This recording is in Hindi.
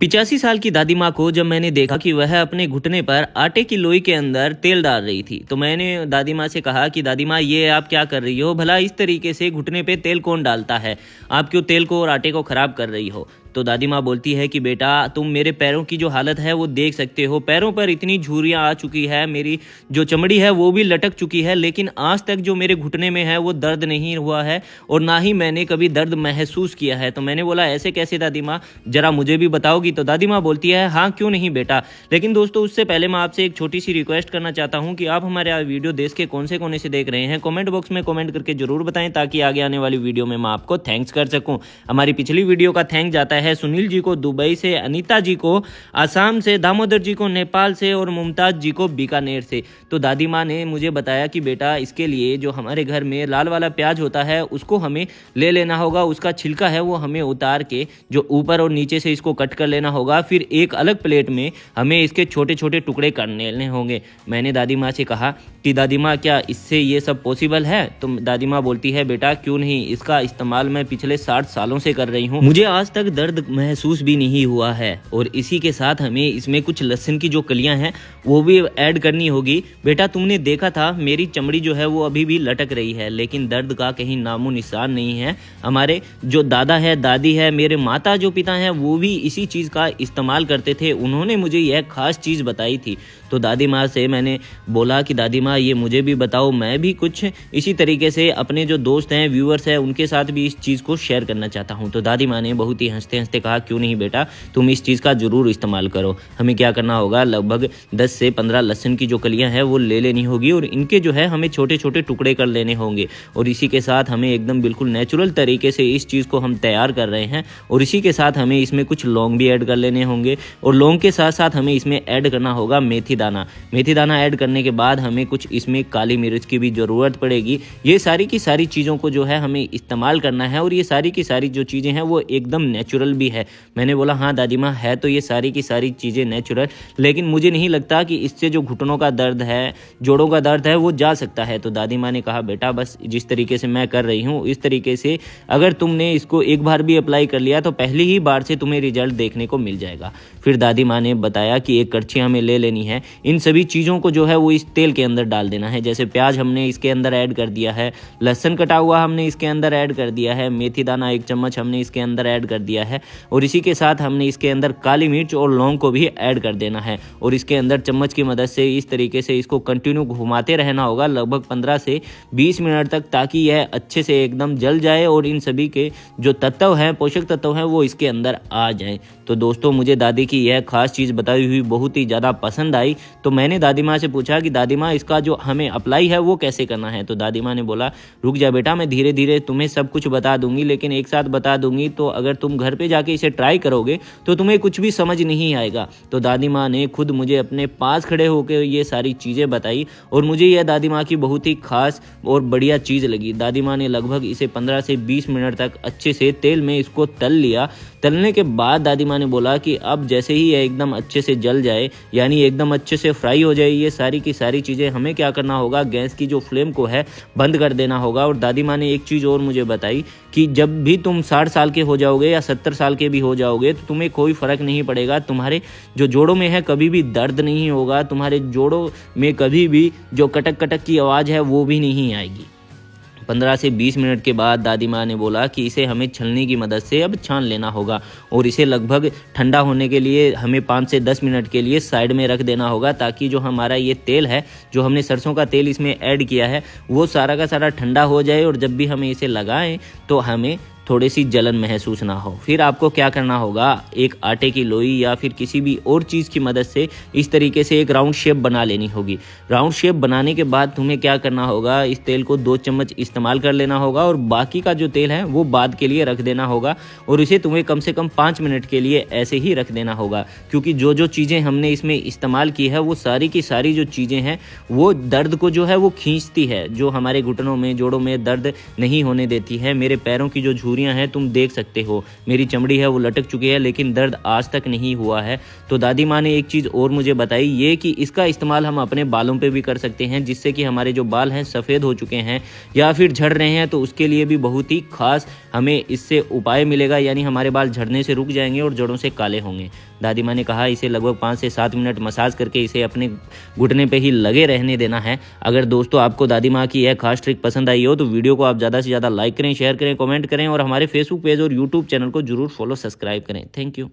85 साल की दादी माँ को जब मैंने देखा कि वह अपने घुटने पर आटे की लोई के अंदर तेल डाल रही थी, तो मैंने दादी माँ से कहा कि दादी माँ, ये आप क्या कर रही हो? भला इस तरीके से घुटने पे तेल कौन डालता है? आप क्यों तेल को और आटे को खराब कर रही हो? तो दादी माँ बोलती है कि बेटा, तुम मेरे पैरों की जो हालत है वो देख सकते हो। पैरों पर इतनी झुर्रियाँ आ चुकी है, मेरी जो चमड़ी है वो भी लटक चुकी है, लेकिन आज तक जो मेरे घुटने में है वो दर्द नहीं हुआ है और ना ही मैंने कभी दर्द महसूस किया है। तो मैंने बोला, ऐसे कैसे दादी माँ, जरा मुझे भी बताओगी? तो दादी माँ बोलती है, हाँ क्यों नहीं बेटा। लेकिन दोस्तों, उससे पहले मैं आपसे एक छोटी सी रिक्वेस्ट करना चाहता हूँ कि आप हमारे वीडियो देश के कौन से कोने से देख रहे हैं, कमेंट बॉक्स में कमेंट करके जरूर बताएं, ताकि आगे आने वाली वीडियो में मैं आपको थैंक्स कर सकूं। हमारी पिछली वीडियो का थैंक जाता है सुनील जी को दुबई से, अनीता जी को आसाम से, दामोदर जी को नेपाल से और मुमताज जी को बीकानेर से। तो दादी माँ ने मुझे बताया कि बेटा, इसके लिए जो हमारे घर में लाल वाला प्याज होता है उसको हमें ले लेना होगा, उसका छिलका है वो हमें उतार के जो ऊपर और नीचे से इसको कट कर लेना होगा, फिर एक अलग प्लेट में हमें इसके छोटे छोटे टुकड़े करने लेने होंगे। मैंने दादी माँ से कहा कि दादी माँ, क्या इससे ये सब पॉसिबल है? तो दादी माँ बोलती है, बेटा क्यों नहीं, इसका इस्तेमाल मैं पिछले 60 सालों से कर रही हूँ, मुझे आज तक दर्द महसूस भी नहीं हुआ है। और इसी के साथ हमें इसमें कुछ लहसुन की जो कलियां हैं वो भी ऐड करनी होगी। बेटा, तुमने देखा था मेरी चमड़ी जो है वो अभी भी लटक रही है, लेकिन दर्द का कहीं नामो निशान नहीं है। हमारे जो दादा है, दादी है, मेरे माता जो पिता हैं, वो भी इसी चीज़ का इस्तेमाल करते थे। उन्होंने मुझे यह खास चीज़ बताई थी। तो दादी माँ से मैंने बोला कि दादी माँ, ये मुझे भी बताओ, मैं भी कुछ इसी तरीके से अपने जो दोस्त हैं, व्यूअर्स हैं, उनके साथ भी इस चीज़ को शेयर करना चाहता हूँ। तो दादी माँ ने बहुत ही हंसते हंसते कहा, क्यों नहीं बेटा, तुम इस चीज़ का ज़रूर इस्तेमाल करो। हमें क्या करना होगा, लगभग 10 से 15 लहसुन की जो कलियां हैं वो ले लेनी होगी और इनके जो है हमें छोटे छोटे टुकड़े कर लेने होंगे। और इसी के साथ हमें एकदम बिल्कुल नेचुरल तरीके से इस चीज़ को हम तैयार कर रहे हैं। और इसी के साथ हमें इसमें कुछ लौंग भी ऐड कर लेने होंगे और लौंग के साथ साथ हमें इसमें ऐड करना होगा मेथी दाना। मेथी दाना ऐड करने के बाद हमें कुछ इसमें काली मिर्च की भी ज़रूरत पड़ेगी। ये सारी की सारी चीज़ों को जो है हमें इस्तेमाल करना है और ये सारी की सारी जो चीज़ें हैं वो एकदम नेचुरल भी है। मैंने बोला, हाँ दादी माँ, है तो ये सारी की सारी चीज़ें नेचुरल, लेकिन मुझे नहीं लगता कि इससे जो घुटनों का दर्द है, जोड़ों का दर्द है, वो जा सकता है। तो दादी माँ ने कहा, बेटा बस जिस तरीके से मैं कर रही हूँ इस तरीके से अगर तुमने इसको एक बार भी अप्लाई कर लिया तो पहली ही बार से तुम्हें रिजल्ट देखने को मिल जाएगा। फिर दादी माँ ने बताया कि एक कड़छी हमें ले लेनी है, इन सभी चीज़ों को जो है वो इस तेल के अंदर डाल देना है। जैसे प्याज हमने इसके अंदर ऐड कर दिया है, लहसुन कटा हुआ हमने इसके अंदर ऐड कर दिया है, मेथी दाना 1 चम्मच हमने इसके अंदर ऐड कर दिया है और इसी के साथ हमने इसके अंदर काली मिर्च और लौंग को भी ऐड कर देना है। और इसके अंदर चम्मच की मदद से इस तरीके से इसको कंटिन्यू घुमाते रहना होगा लगभग 15 से 20 मिनट तक, ताकि यह अच्छे से एकदम जल जाए और इन सभी के जो तत्व हैं, पोषक तत्व हैं, वो इसके अंदर आ जाएं। तो दोस्तों, मुझे दादी की यह खास चीज़ बताई हुई बहुत ही ज़्यादा पसंद आई। तो मैंने दादी माँ से पूछा कि दादी माँ, इसका जो हमें अप्लाई है वो कैसे करना है? तो दादी माँ ने बोला, रुक जा बेटा, मैं धीरे धीरे तुम्हें सब कुछ बता दूंगी, लेकिन एक साथ बता दूंगी तो अगर तुम घर पे जाके इसे ट्राई करोगे तो तुम्हें कुछ भी समझ नहीं आएगा। तो दादी माँ ने खुद मुझे अपने पास खड़े होकर ये सारी चीज़ें बताई और मुझे यह दादी माँ की बहुत ही खास और बढ़िया चीज़ लगी। दादी माँ ने लगभग इसे 15 से 20 मिनट तक अच्छे से तेल में इसको तल लिया। तलने के बाद दादी माँ ने बोला कि अब जैसे ही यह एकदम अच्छे से जल जाए, यानी एकदम अच्छे से फ्राई हो जाए ये सारी की सारी चीज़ें, हमें क्या करना होगा, गैस की जो फ्लेम को है बंद कर देना होगा। और दादी माँ ने एक चीज़ और मुझे बताई कि जब भी तुम 60 साल के हो जाओगे या 70 साल के भी हो जाओगे तो तुम्हें कोई फ़र्क नहीं पड़ेगा, तुम्हारे जो जोड़ों में है कभी भी दर्द नहीं होगा, तुम्हारे जोड़ों में कभी भी जो कटक कटक की आवाज़ है वो भी नहीं आएगी। 15 से 20 मिनट के बाद दादी माँ ने बोला कि इसे हमें छलनी की मदद से अब छान लेना होगा और इसे लगभग ठंडा होने के लिए हमें 5 से 10 मिनट के लिए साइड में रख देना होगा, ताकि जो हमारा ये तेल है, जो हमने सरसों का तेल इसमें ऐड किया है, वो सारा का सारा ठंडा हो जाए और जब भी हमें इसे लगाएं तो हमें थोड़ी सी जलन महसूस ना हो। फिर आपको क्या करना होगा, एक आटे की लोई या फिर किसी भी और चीज़ की मदद से इस तरीके से एक राउंड शेप बना लेनी होगी। राउंड शेप बनाने के बाद तुम्हें क्या करना होगा, इस तेल को 2 चम्मच इस्तेमाल कर लेना होगा और बाकी का जो तेल है वो बाद के लिए रख देना होगा और इसे तुम्हें कम से कम 5 मिनट के लिए ऐसे ही रख देना होगा, क्योंकि जो जो चीज़ें हमने इसमें इस्तेमाल की है वो सारी की सारी जो चीज़ें हैं वो दर्द को जो है वो खींचती है, जो हमारे घुटनों में, जोड़ों में दर्द नहीं होने देती है। मेरे पैरों की जो झुर्रियाँ हैं तुम देख सकते हो, मेरी चमड़ी है वो लटक चुकी है लेकिन दर्द आज तक नहीं हुआ है। तो दादी माँ ने एक चीज़ और मुझे बताई, ये कि इसका इस्तेमाल हम अपने बालों पे भी कर सकते हैं, जिससे कि हमारे जो बाल हैं सफ़ेद हो चुके हैं या फिर झड़ रहे हैं तो उसके लिए भी बहुत ही खास हमें इससे उपाय मिलेगा, यानी हमारे बाल झड़ने से रुक जाएंगे और जड़ों से काले होंगे। दादी माँ ने कहा इसे लगभग 5 से 7 मिनट मसाज करके इसे अपने घुटने पे ही लगे रहने देना है। अगर दोस्तों आपको दादी माँ की यह खास ट्रिक पसंद आई हो तो वीडियो को आप ज़्यादा से ज़्यादा लाइक करें, शेयर करें, कमेंट करें और हमारे फेसबुक पेज और यूट्यूब चैनल को जरूर फॉलो सब्सक्राइब करें। Thank you.